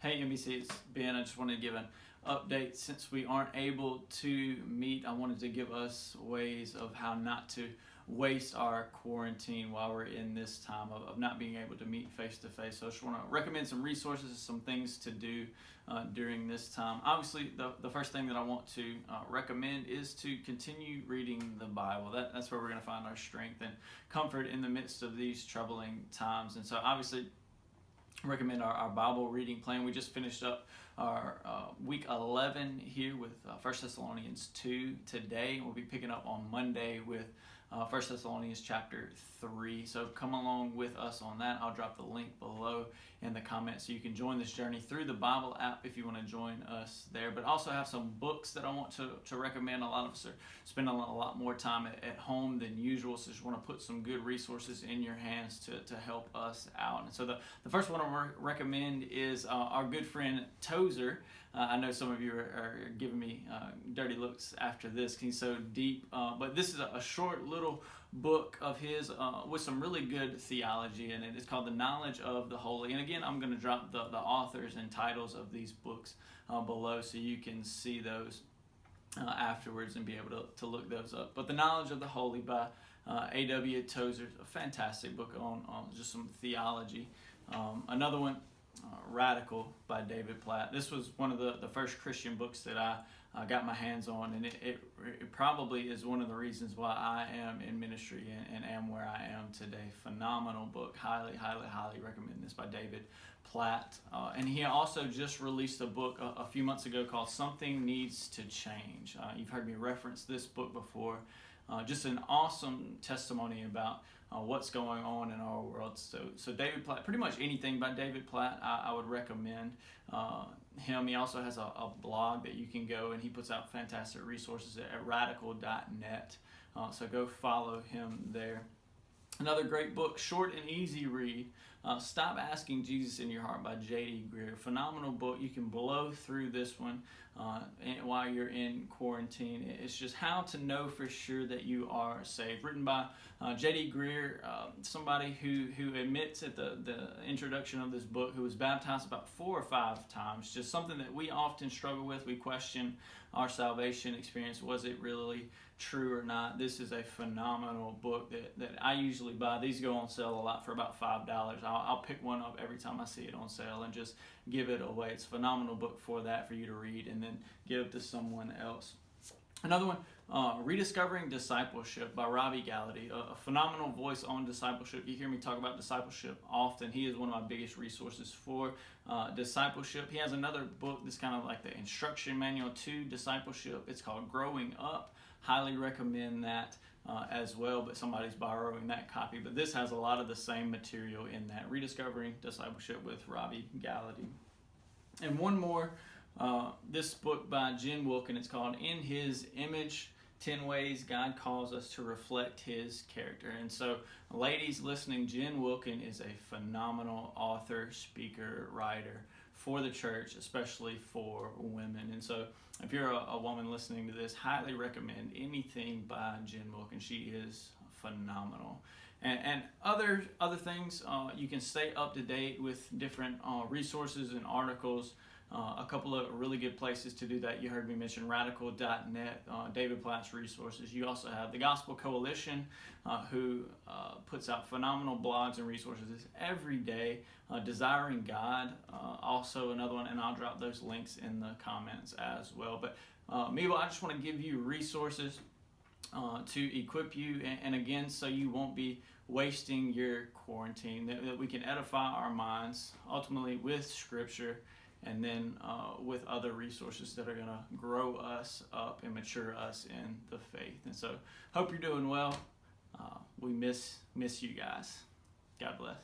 Hey NBC, it's Ben. I just wanted to give an update. Since we aren't able to meet, I wanted to give us ways of how not to waste our quarantine while we're in this time of not being able to meet face to face. So I just want to recommend some resources, some things to do during this time. Obviously, the first thing that I want to recommend is to continue reading the Bible. That's where we're going to find our strength and comfort in the midst of these troubling times. And so obviously, recommend our Bible reading plan. We just finished up our week 11 here with 1 Thessalonians 2 today. We'll be picking up on Monday with 1 Thessalonians chapter 3. So come along with us on that. I'll drop the link below in the comments so you can join this journey through the Bible app if you want to join us there. But also have some books that I want to recommend. A lot of us are spending a lot more time at home than usual, so just want to put some good resources in your hands to help us out. And so the first one I recommend is our good friend Tozer. I know some of you are giving me dirty looks after this. He's so deep, but this is a short little book of his with some really good theology in it. It's called The Knowledge of the Holy. And again, I'm going to drop the authors and titles of these books below so you can see those afterwards and be able to look those up. But The Knowledge of the Holy by A.W. Tozer, a fantastic book on just some theology. Another one, Radical by David Platt. This was one of the first Christian books that I got my hands on, and it probably is one of the reasons why I am in ministry and am where I am today. Phenomenal book. Highly recommend this by David Platt. And he also just released a book a few months ago called Something Needs to Change. You've heard me reference this book before. Just an awesome testimony about what's going on in our world. So David Platt, pretty much anything by David Platt, I would recommend him. He also has a blog that you can go, and he puts out fantastic resources at radical.net. So go follow him there. Another great book, short and easy read, Stop Asking Jesus in Your Heart by J.D. Greear. Phenomenal book. You can blow through this one while you're in quarantine. It's just how to know for sure that you are saved. Written by J.D. Greear, somebody who admits at the introduction of this book who was baptized about 4 or 5 times. Just something that we often struggle with. We question our salvation experience. Was it really true or not? This is a phenomenal book that I usually buy. These go on sale a lot for about $5. I'll pick one up every time I see it on sale and just give it away. It's a phenomenal book for that, for you to read and then give to someone else. Another one, Rediscovering Discipleship by Robby, Gallaty, a phenomenal voice on discipleship. You hear me talk about discipleship often. He is one of my biggest resources for discipleship. He has another book that's kind of like the instruction manual to discipleship. It's called Growing Up. Highly recommend that as well, but somebody's borrowing that copy. But this has a lot of the same material in that. Rediscovering Discipleship with Robby, Gallaty. And one more, this book by Wilkin. It's called In His Image, 10 Ways God Calls Us to Reflect His Character. And so, ladies listening, Wilkin is a phenomenal author, speaker, writer for the church, especially for women. And so, if you're a woman listening to this, highly recommend anything by Wilkin. She is phenomenal. And other things, you can stay up to date with different resources and articles. A couple of really good places to do that. You heard me mention radical.net, David Platt's resources. You also have the Gospel Coalition, who puts out phenomenal blogs and resources every day. Desiring God, also another one, and I'll drop those links in the comments as well. But meanwhile, I just want to give you resources to equip you, and again, so you won't be wasting your quarantine, that we can edify our minds, ultimately with Scripture, and then with other resources that are going to grow us up and mature us in the faith. And so, hope you're doing well. We miss you guys. God bless.